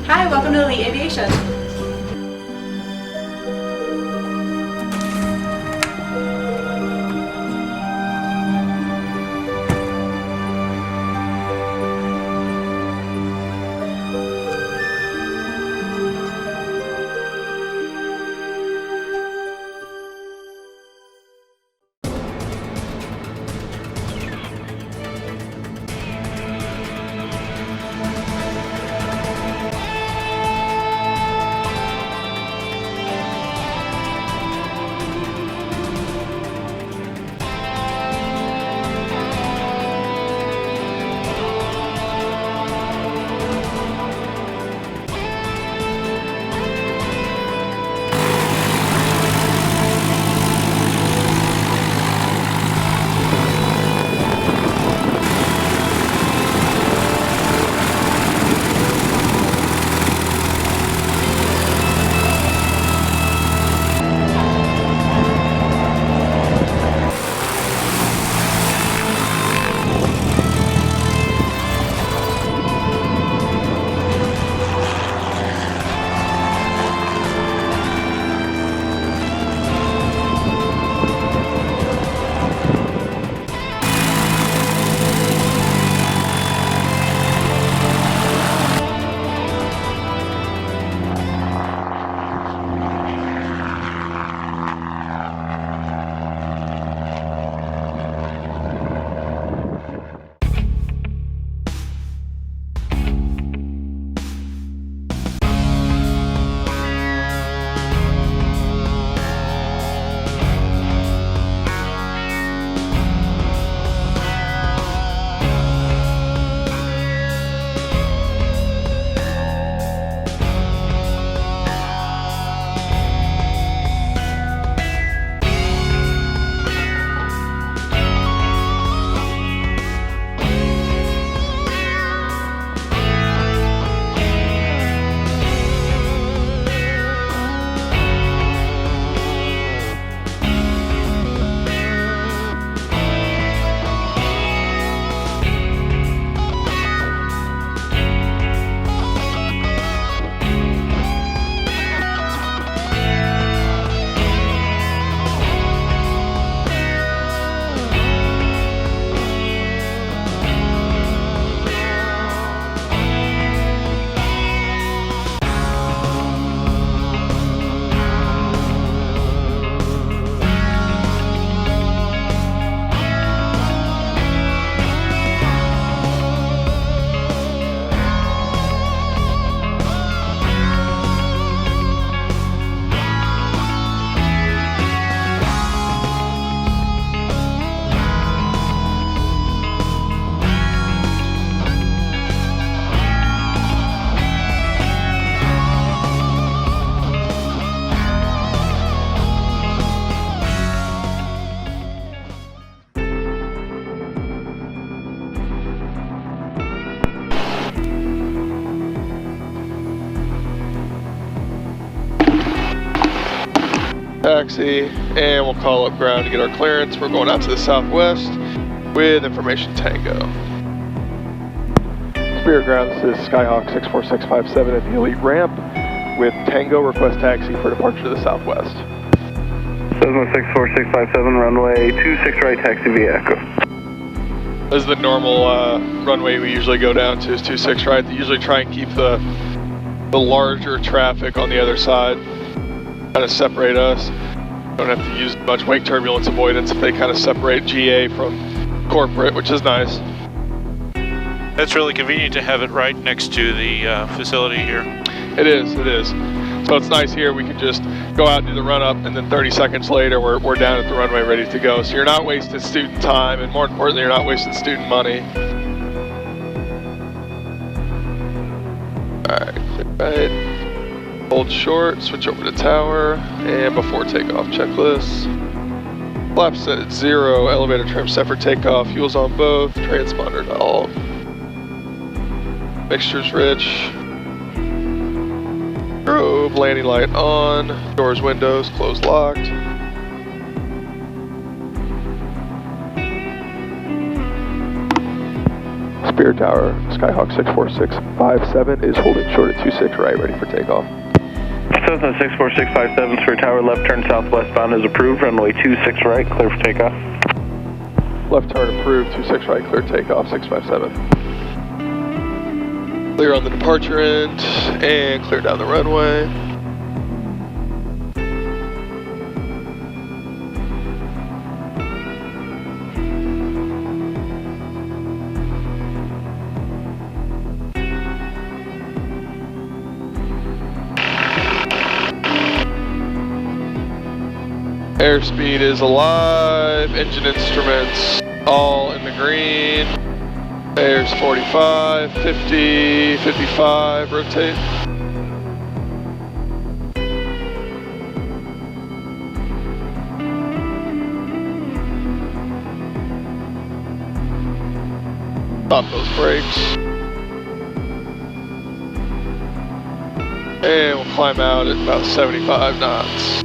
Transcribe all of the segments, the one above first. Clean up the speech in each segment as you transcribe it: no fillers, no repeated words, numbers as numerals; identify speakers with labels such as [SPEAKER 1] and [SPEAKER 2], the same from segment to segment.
[SPEAKER 1] Hi, welcome to Elite Aviation.
[SPEAKER 2] Taxi, and we'll call up ground to get our clearance. We're going out to the southwest with information Tango. Spirit ground, this is Skyhawk 64657 at the Elite ramp with Tango, request taxi for departure to the southwest.
[SPEAKER 3] Cessna 64657, runway 26 right, taxi via Echo.
[SPEAKER 2] This is the normal runway we usually go down to, is 26 right. They usually try and keep the larger traffic on the other side, kind of separate us. Don't have to use much wake turbulence avoidance if they kind of separate GA from corporate, which is nice.
[SPEAKER 4] That's really convenient to have it right next to the facility here.
[SPEAKER 2] It is. So it's nice here, we can just go out and do the run up, and then 30 seconds later we're down at the runway ready to go. So you're not wasting student time, and more importantly, you're not wasting student money. Alright, right. Hold short, switch over to tower, and before takeoff checklist. Flaps set at 0, elevator trim set for takeoff, fuels on both, transponder to all. Mixture's rich. Strobe, landing light on, doors, windows, closed, locked. Spirit tower, Skyhawk 64657 is holding short at 26 right, ready for takeoff.
[SPEAKER 3] Cessna 64657 for tower left turn southwestbound is approved, runway 26 right, clear for takeoff.
[SPEAKER 2] Left turn approved, 26 right, clear takeoff, 657. Clear on the departure end, and clear down the runway. Airspeed is alive, engine instruments all in the green. Airs 45, 50, 55, rotate. Stop those brakes. And we'll climb out at about 75 knots.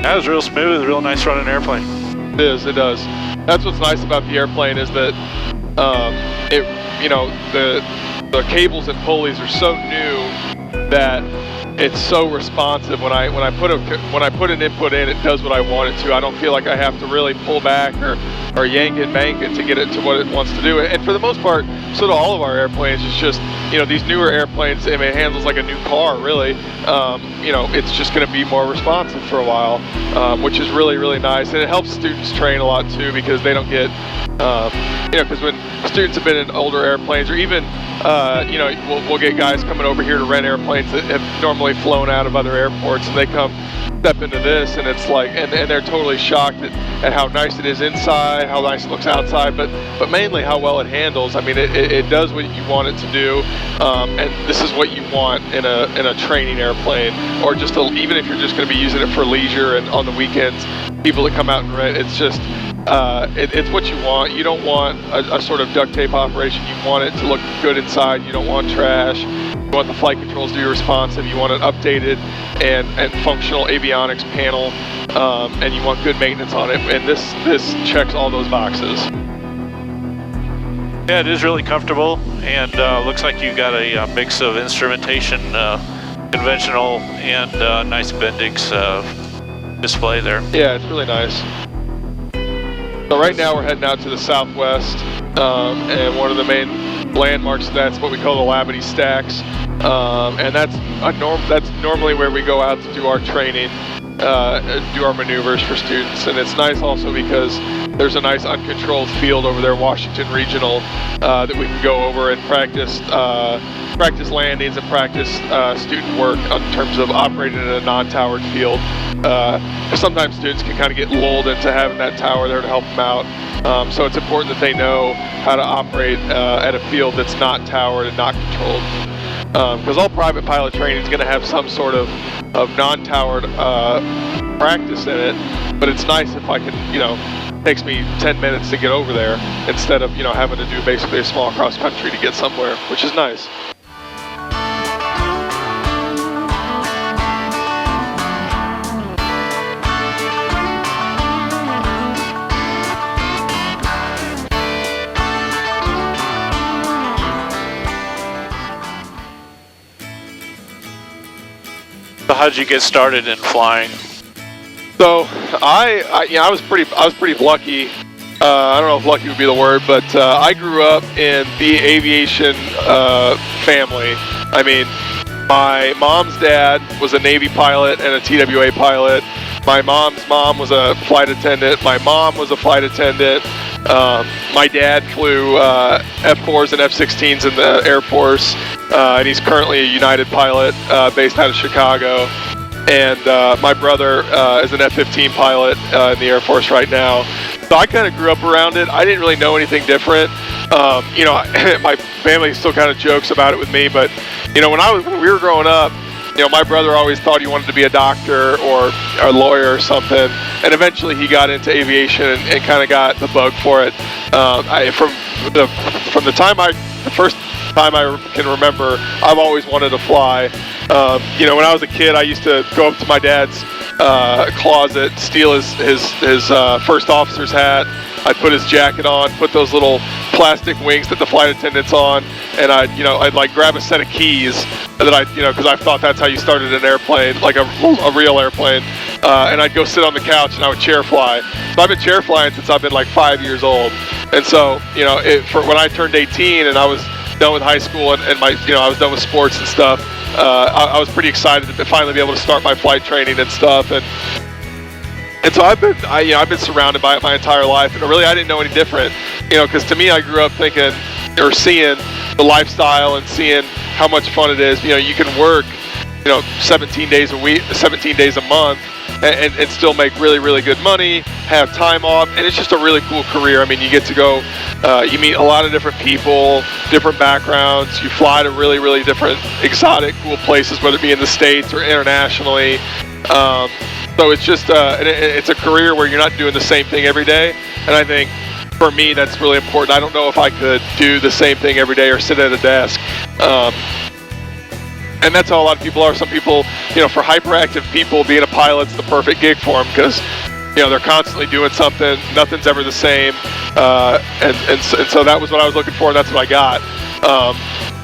[SPEAKER 4] That was real smooth, real nice running airplane.
[SPEAKER 2] It is, it does. That's what's nice about the airplane is that the cables and pulleys are so new that it's so responsive. When I put an input in, it does what I want it to. I don't feel like I have to really pull back or yank it, bank it to get it to what it wants to do. And for the most part, so do all of our airplanes. It's just, these newer airplanes, I mean, it handles like a new car, really. It's just going to be more responsive for a while, which is really, really nice. And it helps students train a lot too, because they don't get, because when students have been in older airplanes, or even, we'll get guys coming over here to rent airplanes that have normally flown out of other airports, and they come step into this, and it's like, and they're totally shocked at how nice it is inside, how nice it looks outside, but mainly how well it handles. I mean, it does what you want it to do, and this is what you want in a training airplane, or just even if you're just going to be using it for leisure and on the weekends, people that come out and rent, it's just, it's what you want. You don't want a sort of duct tape operation. You want it to look good inside. You don't want trash. You want the flight controls to be responsive. You want an updated and functional avionics panel, and you want good maintenance on it. And this checks all those boxes.
[SPEAKER 4] Yeah, it is really comfortable, and looks like you got a mix of instrumentation, conventional, and nice Bendix display there.
[SPEAKER 2] Yeah, it's really nice. So right now we're heading out to the southwest, and one of the main landmarks, that's what we call the Labadee Stacks, and that's normally where we go out to do our training, do our maneuvers for students. And it's nice also because there's a nice uncontrolled field over there, Washington Regional, that we can go over and practice landings and practice student work in terms of operating in a non-towered field. Sometimes students can kind of get lulled into having that tower there to help them out. So it's important that they know how to operate at a field that's not towered and not controlled. Because all private pilot training is going to have some sort of non-towered practice in it. But it's nice if I can, takes me 10 minutes to get over there instead of, having to do basically a small cross country to get somewhere, which is nice.
[SPEAKER 4] So how'd you get started in flying?
[SPEAKER 2] So I was pretty lucky. I don't know if lucky would be the word, but I grew up in the aviation family. I mean, my mom's dad was a Navy pilot and a TWA pilot. My mom's mom was a flight attendant. My mom was a flight attendant. My dad flew F-4s and F-16s in the Air Force, and he's currently a United pilot based out of Chicago. And my brother is an F-15 pilot in the Air Force right now. So I kind of grew up around it. I didn't really know anything different. My family still kind of jokes about it with me, but when we were growing up, my brother always thought he wanted to be a doctor or a lawyer or something, and eventually he got into aviation and kind of got the bug for it. From the first time I can remember, I've always wanted to fly. When I was a kid, I used to go up to my dad's closet, steal his first officer's hat. I'd put his jacket on, put those little plastic wings that the flight attendant's on, and I'd like grab a set of keys that because I thought that's how you started an airplane, like a real airplane, and I'd go sit on the couch and I would chair fly. So I've been chair flying since I've been like 5 years old, and so for when I turned 18 and I was done with high school and I was done with sports and stuff, I was pretty excited to finally be able to start my flight training and stuff, and so I've been surrounded by it my entire life, and really I didn't know any different, because to me I grew up thinking or seeing the lifestyle and seeing how much fun it is. You can work 17 days a week, 17 days a month, and still make really, really good money, have time off, and it's just a really cool career. I mean, you get to go, you meet a lot of different people, different backgrounds, you fly to really, really different, exotic, cool places, whether it be in the States or internationally. So it's just, it's a career where you're not doing the same thing every day, and I think for me that's really important. I don't know if I could do the same thing every day or sit at a desk. And that's how a lot of people are. Some people, for hyperactive people, being a pilot's the perfect gig for them because, they're constantly doing something. Nothing's ever the same. And so that was what I was looking for, and that's what I got.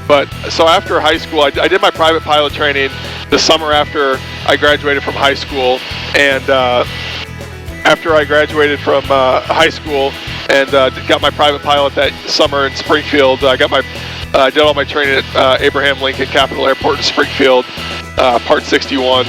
[SPEAKER 2] But so after high school, I did my private pilot training the summer after I graduated from high school. And after I graduated from high school and got my private pilot that summer in Springfield, I did all my training at Abraham Lincoln Capitol Airport in Springfield, Part 61.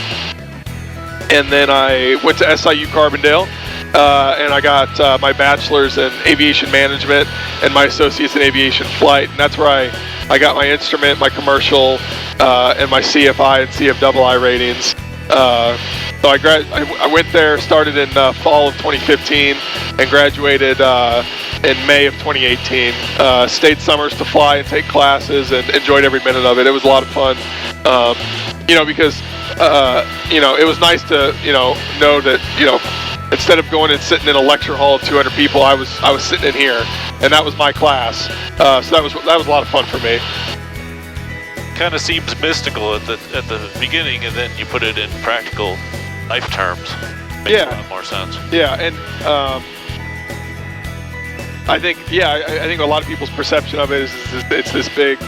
[SPEAKER 2] And then I went to SIU Carbondale, and I got my bachelor's in aviation management and my associate's in aviation flight. And that's where I got my instrument, my commercial, and my CFI and CFII ratings. So I went there, started in fall of 2015, and graduated in May of 2018. Stayed summers to fly and take classes, and enjoyed every minute of it. It was a lot of fun, because it was nice to know that instead of going and sitting in a lecture hall of 200 people, I was sitting in here, and that was my class. So that was a lot of fun for me.
[SPEAKER 4] Kind of seems mystical at the beginning, and then you put it in practical life terms. Makes a lot more sense.
[SPEAKER 2] Yeah, and I think a lot of people's perception of it is it's this big,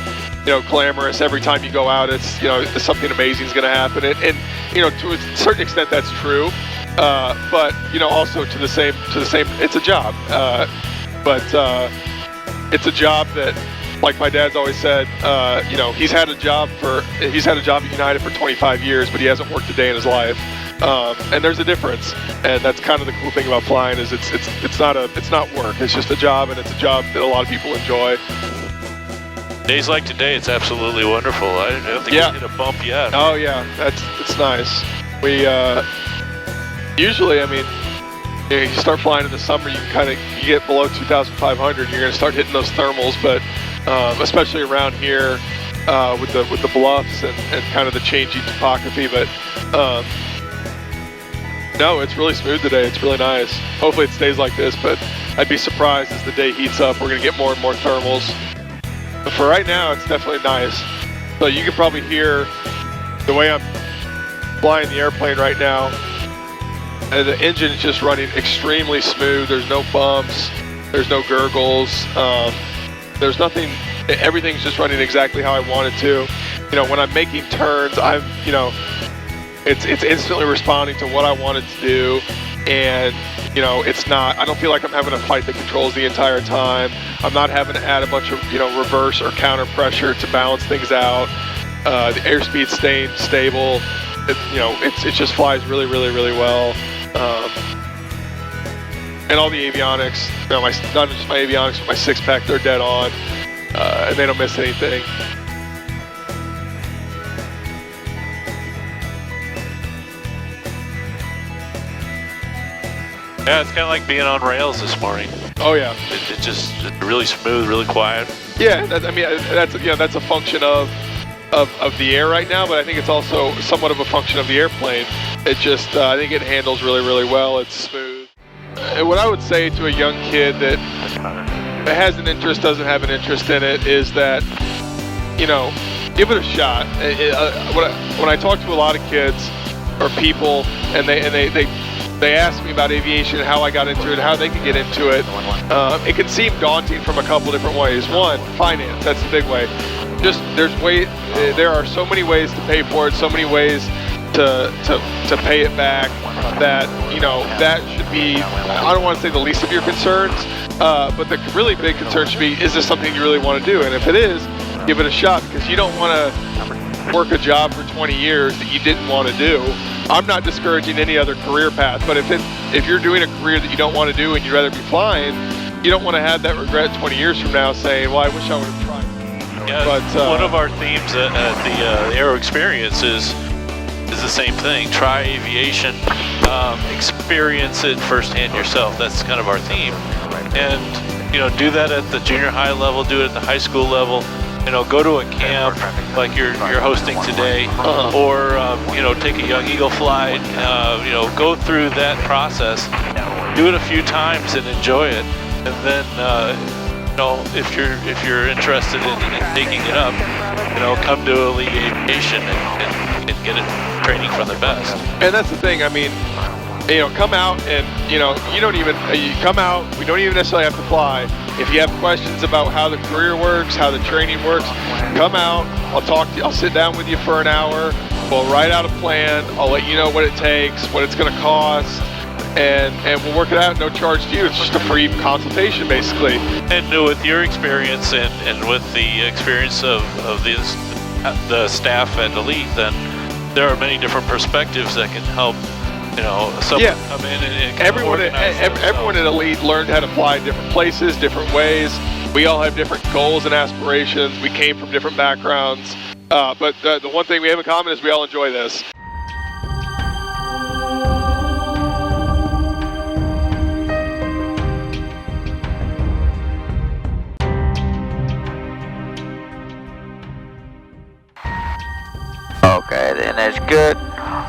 [SPEAKER 2] glamorous. Every time you go out, it's something amazing is going to happen, and to a certain extent that's true. But also to the same, it's a job. But it's a job that, like my dad's always said, he's had a job at United for 25 years, but he hasn't worked a day in his life. And there's a difference, and that's kind of the cool thing about flying is it's not work. It's just a job, and it's a job that a lot of people enjoy.
[SPEAKER 4] Days like today, it's absolutely wonderful. I don't think we hit a bump yet.
[SPEAKER 2] Oh yeah, it's nice. We usually, you start flying in the summer, you get below 2,500, you're going to start hitting those thermals, but especially around here with the bluffs and kind of the changing topography, but no, it's really smooth today. It's really nice. Hopefully it stays like this, but I'd be surprised as the day heats up. We're going to get more and more thermals. But for right now, it's definitely nice. So you can probably hear the way I'm flying the airplane right now. And the engine is just running extremely smooth. There's no bumps. There's no gurgles. There's nothing. Everything's just running exactly how I want it to. When I'm making turns, it's instantly responding to what I want it to do, and it's not. I don't feel like I'm having to fight the controls the entire time. I'm not having to add a bunch of reverse or counter pressure to balance things out. The airspeed's staying stable. It just flies really, really, really well. And all the avionics, not just my avionics, but my six-pack, they're dead on, and they don't miss anything.
[SPEAKER 4] Yeah, it's kind of like being on rails this morning.
[SPEAKER 2] Oh yeah.
[SPEAKER 4] It's really smooth, really quiet.
[SPEAKER 2] Yeah, that's a function of the air right now, but I think it's also somewhat of a function of the airplane. It just, I think it handles really, really well. It's smooth. And what I would say to a young kid that has an interest, doesn't have an interest in it, is that, give it a shot. When I talk to a lot of kids, or people, and they ask me about aviation, how I got into it, how they can get into it. It can seem daunting from a couple different ways. One, finance, that's the big way. Just there are so many ways to pay for it, so many ways to pay it back, that, you know, that should be, I don't want to say the least of your concerns, but the really big concern should be, is this something you really want to do? And if it is, give it a shot, because you don't want to work a job for 20 years that you didn't want to do. I'm not discouraging any other career path, but if you're doing a career that you don't want to do and you'd rather be flying, you don't want to have that regret 20 years from now saying, well, I wish I would have tried.
[SPEAKER 4] Yeah, but one of our themes at the Aero Experience is the same thing. Try aviation, experience it firsthand yourself. That's kind of our theme. And, you know, do that at the junior high level, do it at the high school level. You know, go to a camp like you're hosting today, or you know, take a Young Eagle flight. You know, go through that process, do it a few times and enjoy it, and then you know, if you're interested in taking it up, you know, come to Elite Aviation and get it training from the best.
[SPEAKER 2] And that's the thing. I mean, you know, come out and, you know, you come out. We don't even necessarily have to fly. If you have questions about how the career works, how the training works, come out. I'll talk to you. I'll sit down with you for an hour. We'll write out a plan. I'll let you know what it takes, what it's going to cost, and we'll work it out. No charge to you. It's just a free consultation, basically.
[SPEAKER 4] And with your experience and with the experience of the staff at Elite, then there are many different perspectives that can help. You know, someone come in and
[SPEAKER 2] everyone at Elite learned how to fly in different places, different ways. We all have different goals and aspirations. We came from different backgrounds. But the one thing we have in common is we all enjoy this.
[SPEAKER 1] Okay, then it's good.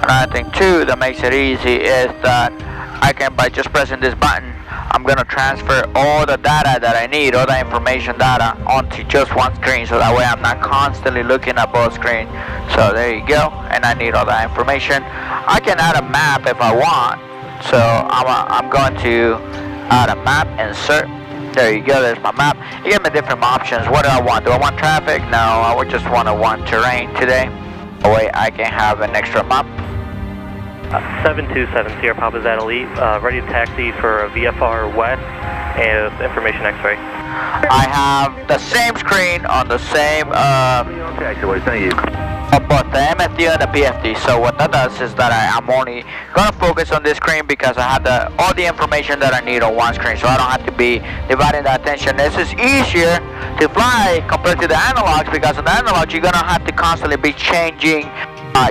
[SPEAKER 1] Another thing too that makes it easy is that I can, by just pressing this button, I'm going to transfer all the data that I need, all the information data, onto just one screen, so that way I'm not constantly looking at both screens. So there you go, and I need all that information. I can add a map if I want, so I'm going to add a map, insert. There you go, there's my map. You give me different options. What do I want? Do I want traffic? No, I would just want terrain today. That way I can have an extra map.
[SPEAKER 3] 727 Sierra Papa is at Elite, ready to taxi for VFR West and information X-ray.
[SPEAKER 1] I have the same screen on the same both the MFD and the PFD. So what that does is that I'm only gonna focus on this screen because I have all the information that I need on one screen, so I don't have to be dividing the attention. This is easier to fly compared to the analogs, because in the analogs you're gonna have to constantly be changing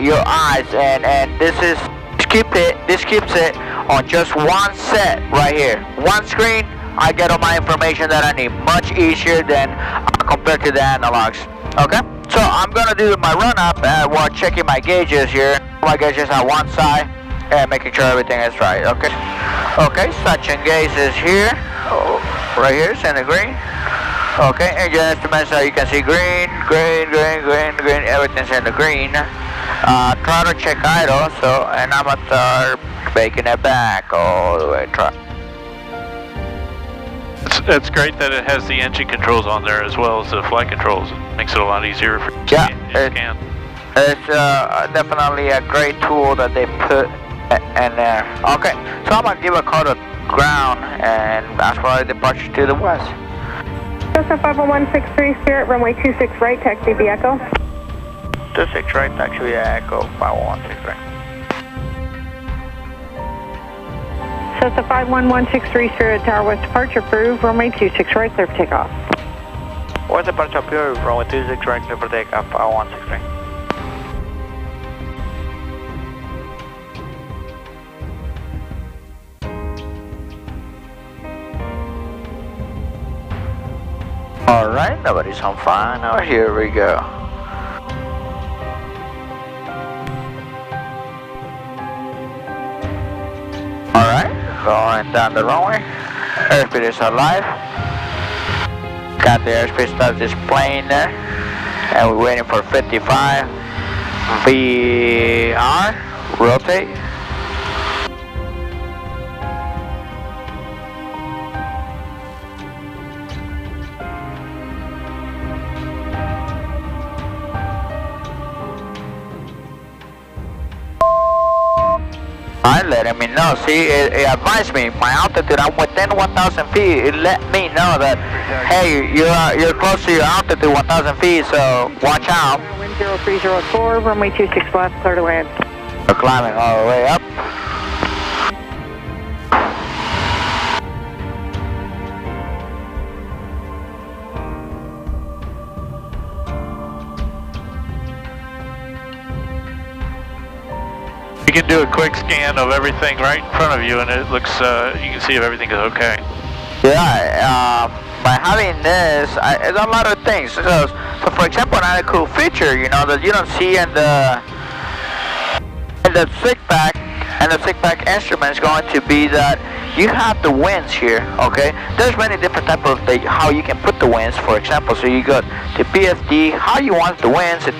[SPEAKER 1] your eyes, and this keeps it on just one set right here. One screen, I get all my information that I need. Much easier than compared to the analogs. Okay, so I'm gonna do my run up while checking my gauges here. My gauges on one side and making sure everything is right. Okay, suction gauge is here. Oh, right here, it's in the green. Okay, engine instruments, you can see green, everything's in the green. Try to check idle, and I'm gonna start making it back all the way.
[SPEAKER 4] It's great that it has the engine controls on there as well as the flight controls. It makes it a lot easier for you to scan.
[SPEAKER 1] It's definitely a great tool that they put in there. Okay, so I'm gonna give a call to ground and ask for a departure to the west.
[SPEAKER 5] Delta 51163 Spirit, runway 26 right, taxi via Echo.
[SPEAKER 1] 26 right, taxi via Echo, 51163.
[SPEAKER 5] Delta 51163 Spirit, Tower West departure approved, runway 26 right, clear for takeoff.
[SPEAKER 1] West departure approved, runway 26 right, clear for takeoff, 51163. Alright, nobody's on fire now, here we go. Alright, going down the runway. Airspeed is alive. Got the airspeed stuff displaying there. And we're waiting for 55 VR. rotate. Letting me know. See, it advised me my altitude. I'm within 1,000 feet. It let me know that, hey, you're close to your altitude, 1,000 feet. So watch out.
[SPEAKER 5] Wind 0304, runway 26 left, clear to land.
[SPEAKER 1] We're climbing all the way up.
[SPEAKER 4] You can do a quick scan of everything right in front of you, and it looks, you can see if everything is okay.
[SPEAKER 1] Yeah, by having this, it's a lot of things. So for example, another cool feature, you know, that you don't see in the sick pack, and the sick pack instrument is going to be that you have the winds here, okay? There's many different types of how you can put the winds, for example. So you go to PFD, how you want the winds, it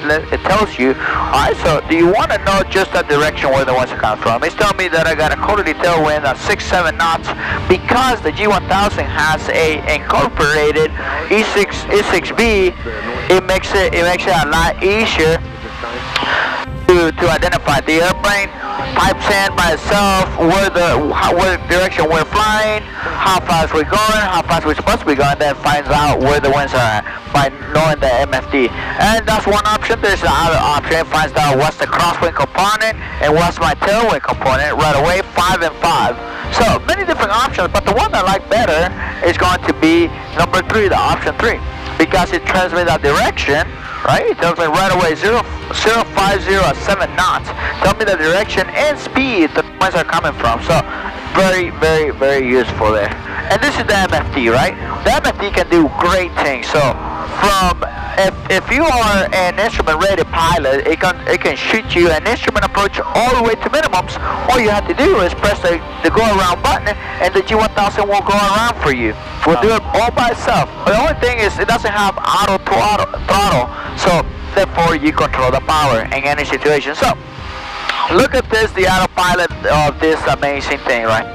[SPEAKER 1] tells you. Alright, so do you want to know just the direction where the winds are coming from? It's telling me that I got a quarterly tailwind at 6-7 knots because the G1000 has a incorporated E6B. It makes it a lot easier to identify. The airplane types in by itself what direction we're flying, how fast we're going, how fast we're supposed to be going, then finds out where the winds are by knowing the MFD. And that's one option. There's another option. It finds out what's the crosswind component and what's my tailwind component right away, 5 and 5. So many different options, but the one I like better is going to be number 3, the option 3, because it transmits that direction. Right? It tells me right away 050 at 7 knots. Tell me the direction and speed the winds are coming from. So very, very, very useful there. And this is the MFD, right? The MFD can do great things. So from if you are an instrument rated pilot, it can shoot you an instrument approach all the way to minimums. All you have to do is press the go around button, and the G1000 will go around for you. It will do it all by itself. The only thing is it doesn't have auto throttle, so therefore you control the power in any situation. So look at this, the autopilot of this amazing thing, right?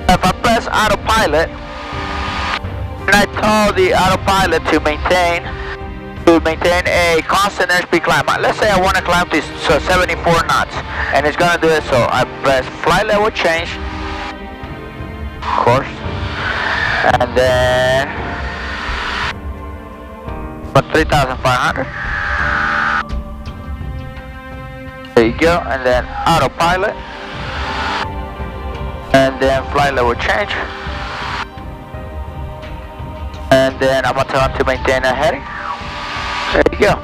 [SPEAKER 1] If I press autopilot and I tell the autopilot to maintain a constant airspeed climb. Let's say I want to climb to 74 knots, and it's gonna do it. So I press flight level change, of course, and then 3,500. There you go, and then autopilot, and then flight level change, and then I'm gonna tell it to maintain a heading. There you go.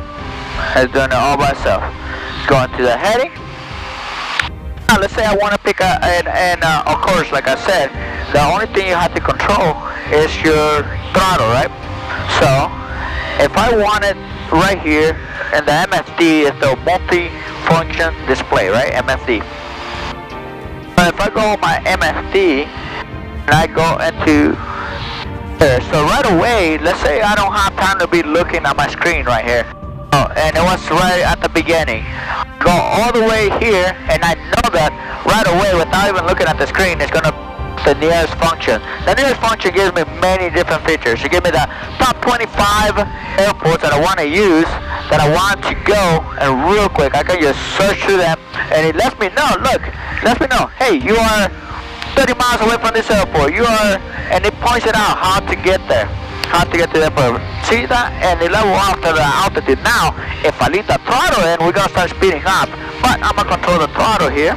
[SPEAKER 1] It's doing it all by itself. It's going to the heading. Now let's say I want to pick of course, like I said, the only thing you have to control is your throttle, right? So if I want it right here, and the MFD is the multi-function display, right? MFD. So if I go on my MFD and I go into there, so right away, let's say I don't have time to be looking at my screen right here. Oh, and it was right at the beginning. Go all the way here, and I know that right away without even looking at the screen, it's gonna the nearest function. The nearest function gives me many different features. It gives me the top 25 airports that I want to use, that I want to go, and real quick I can just search through them, and it lets me know, look, lets me know, hey, you are 30 miles away from this airport, you are, and it points it out how to get there, how to get to the airport. See that? And it level after the altitude. Now, if I leave the throttle in, we're gonna start speeding up, but I'm gonna control the throttle here.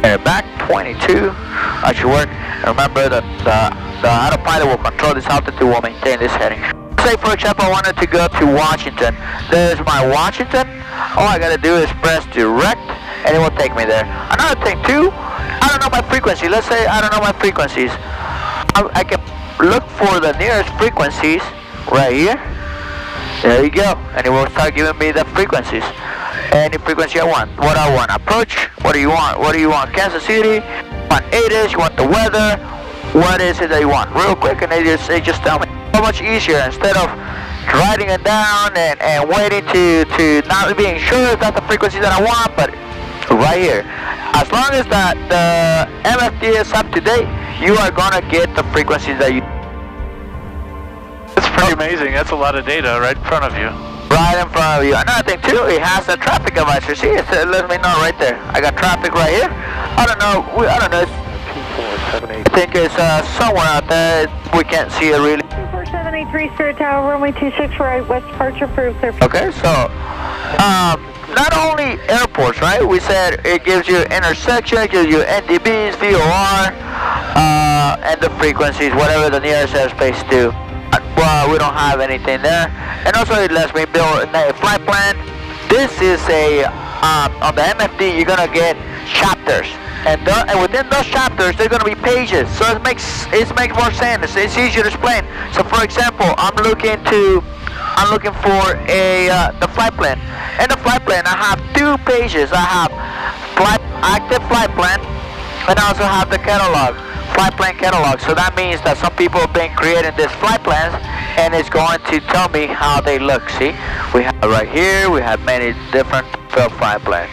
[SPEAKER 1] Back 22, I should work. Remember that the autopilot will control this altitude, will maintain this heading. Say for example I wanted to go to Washington. There's my Washington. All I gotta do is press direct and it will take me there. Another thing too, I don't know my frequency. Let's say I don't know my frequencies. I can look for the nearest frequencies right here. There you go. And it will start giving me the frequencies. Any frequency I want. What I want. Approach. What do you want? What do you want? Kansas City. You want ATIS. You want the weather. What is it that you want? Real quick, and they just tell me. So much easier. Instead of writing it down and waiting to not being sure if that's the frequency that I want, but right here. As long as the MFD is up to date, you are gonna get the frequencies that you.
[SPEAKER 4] That's pretty amazing. That's a lot of data right in front of you.
[SPEAKER 1] Right in front of you. Another thing too, it has a traffic advisor. See, it lets me know right there. I got traffic right here. I don't know. I think it's somewhere out there. We can't see it really.
[SPEAKER 5] 24783 Spirit Tower, runway 26 right, west departure approved.
[SPEAKER 1] Okay, so not only airports, right? We said it gives you intersection, it gives you NDBs, VOR, and the frequencies, whatever the nearest airspace do. Well, we don't have anything there. And also it lets me build a flight plan. This is a, on the MFD, you're gonna get chapters. And within those chapters, they're gonna be pages. So it makes more sense. It's easier to explain. So for example, I'm looking for the flight plan. In the flight plan, I have 2 pages. I have active flight plan, and I also have the catalog. Flight plan catalog. So that means that some people have been creating these flight plans, and it's going to tell me how they look. See, we have right here, we have many different flight plans.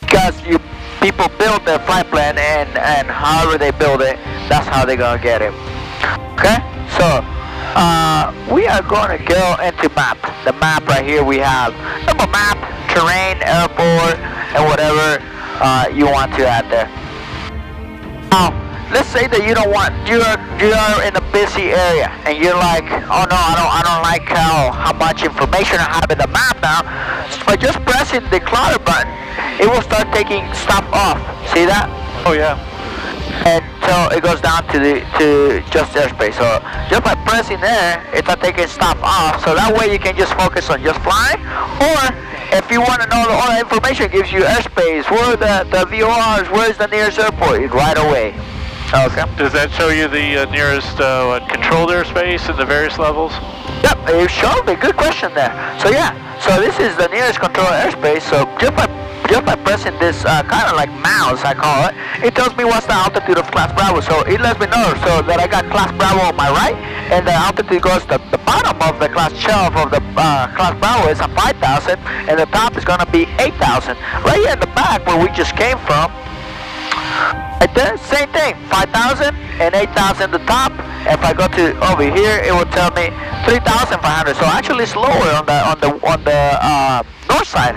[SPEAKER 1] Because people build their flight plan, and however they build it, that's how they're gonna get it. Okay, so we are going to go into map. The map right here, we have number map, terrain, airport, and whatever you want to add there. Now, let's say that you are in a busy area, and you're like, oh no, I don't like how much information I have in the map now. So by just pressing the clutter button, it will start taking stuff off. See that?
[SPEAKER 4] Oh yeah.
[SPEAKER 1] And so it goes down to just airspace. So just by pressing there, it's not taking stuff off. So that way you can just focus on just flying. Or if you want to know all the information, it gives you airspace, where the VORs, where's the nearest airport, right away. Okay.
[SPEAKER 4] Does that show you the nearest controlled airspace in the various levels?
[SPEAKER 1] Yep, it showed me. Good question there. So yeah, so this is the nearest controlled airspace. So just by pressing this kind of like mouse, I call it, it tells me what's the altitude of Class Bravo. So it lets me know so that I got Class Bravo on my right, and the altitude goes to the bottom of the class shelf of the Class Bravo is at 5,000, and the top is going to be 8,000. Right here in the back where we just came from, right there, same thing, 5,000 and 8,000 the top. If I go to over here, it will tell me 3,500. So actually it's lower on the north side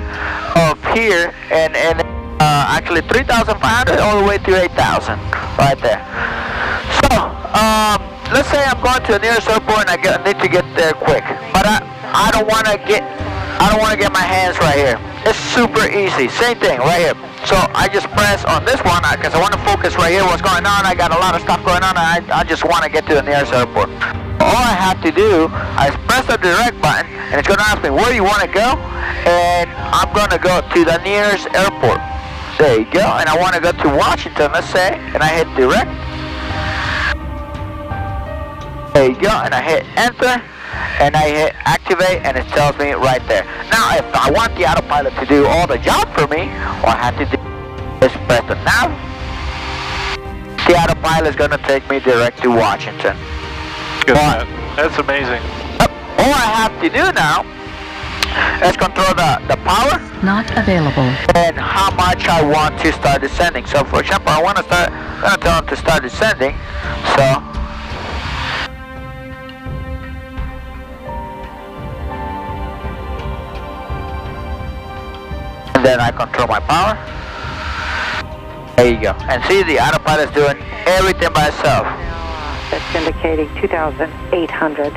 [SPEAKER 1] of here, and actually 3,500 all the way to 8,000 right there. So let's say I'm going to the nearest airport and I need to get there quick, but I don't want to get my hands right here. It's super easy. Same thing right here. So I just press on this one because I want to focus right here what's going on. I got a lot of stuff going on, and I just want to get to the nearest airport. All I have to do is press the direct button, and it's going to ask me where you want to go, and I'm going to go to the nearest airport. There you go. And I want to go to Washington, let's say, and I hit direct. There you go, and I hit enter. And I hit activate, and it tells me right there. Now, if I want the autopilot to do all the job for me, all I have to do is press the nav. The autopilot is going to take me direct to Washington.
[SPEAKER 4] Good, man. That's amazing.
[SPEAKER 1] All I have to do now is control the power.
[SPEAKER 6] Not available.
[SPEAKER 1] And how much I want to start descending. So, for example, I'm going to tell them to start descending. So. Then I control my power. There you go. And see, the autopilot is doing everything by itself.
[SPEAKER 5] That's indicating 2,800.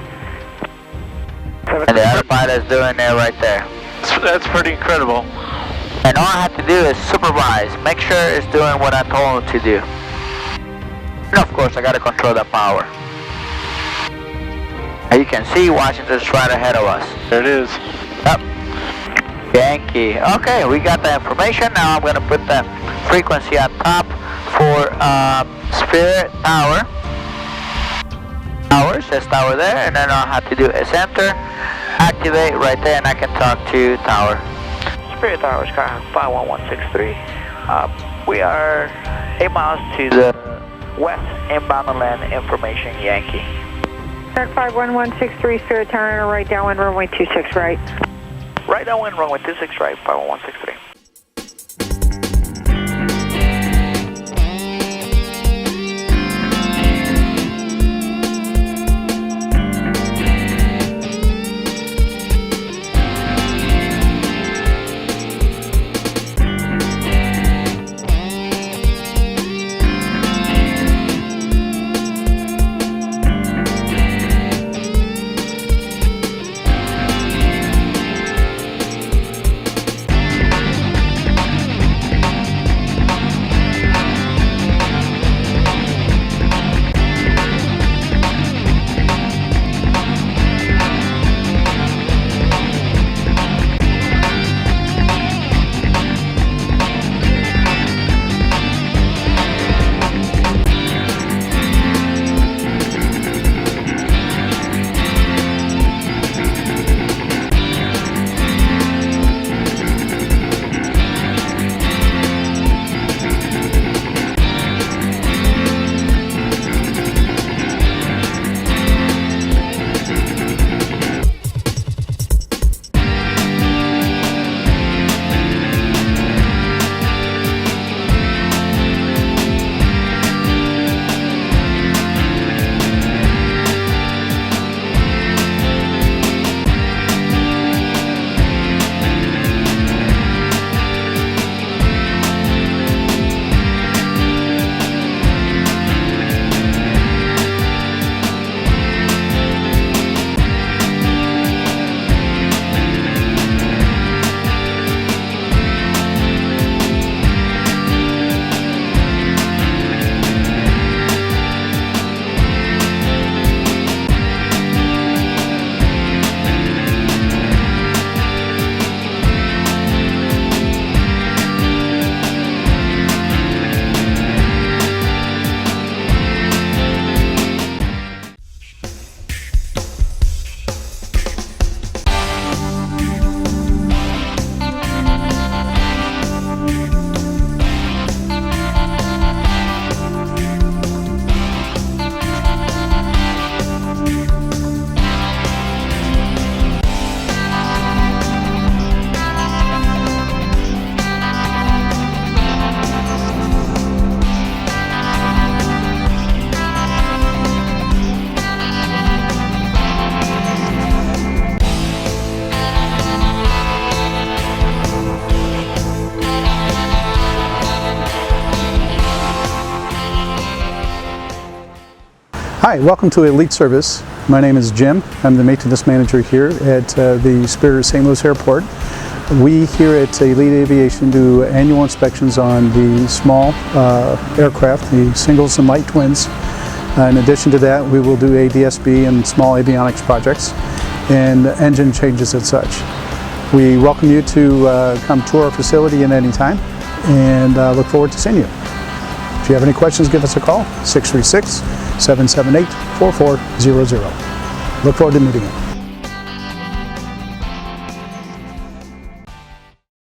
[SPEAKER 1] And the autopilot is doing it right there.
[SPEAKER 4] That's pretty incredible.
[SPEAKER 1] And all I have to do is supervise. Make sure it's doing what I told it to do. And of course, I got to control the power. And you can see Washington's right ahead of us.
[SPEAKER 4] There it is.
[SPEAKER 1] Yep. Yankee. Okay, we got the information. Now I'm going to put the frequency at top for Spirit Tower. Tower, says Tower there, and then all I have to do is enter, activate right there, and I can talk to Tower. Spirit Tower, Sky 51163. We are 8 miles to the west, inbound to land information, Yankee.
[SPEAKER 5] Track 51163, Spirit Tower, right downwind, runway 26 right.
[SPEAKER 1] Right downwind, runway 26 right, 51163.
[SPEAKER 6] Hi, welcome to Elite Service. My name is Jim. I'm the maintenance manager here at the Spirit St. Louis Airport. We here at Elite Aviation do annual inspections on the small aircraft, the singles and light twins. In addition to that, we will do ADSB and small avionics projects and engine changes and such. We welcome you to come tour our facility at any time and look forward to seeing you. If you have any questions, give us a call, 636-778-4400. Look forward to meeting you.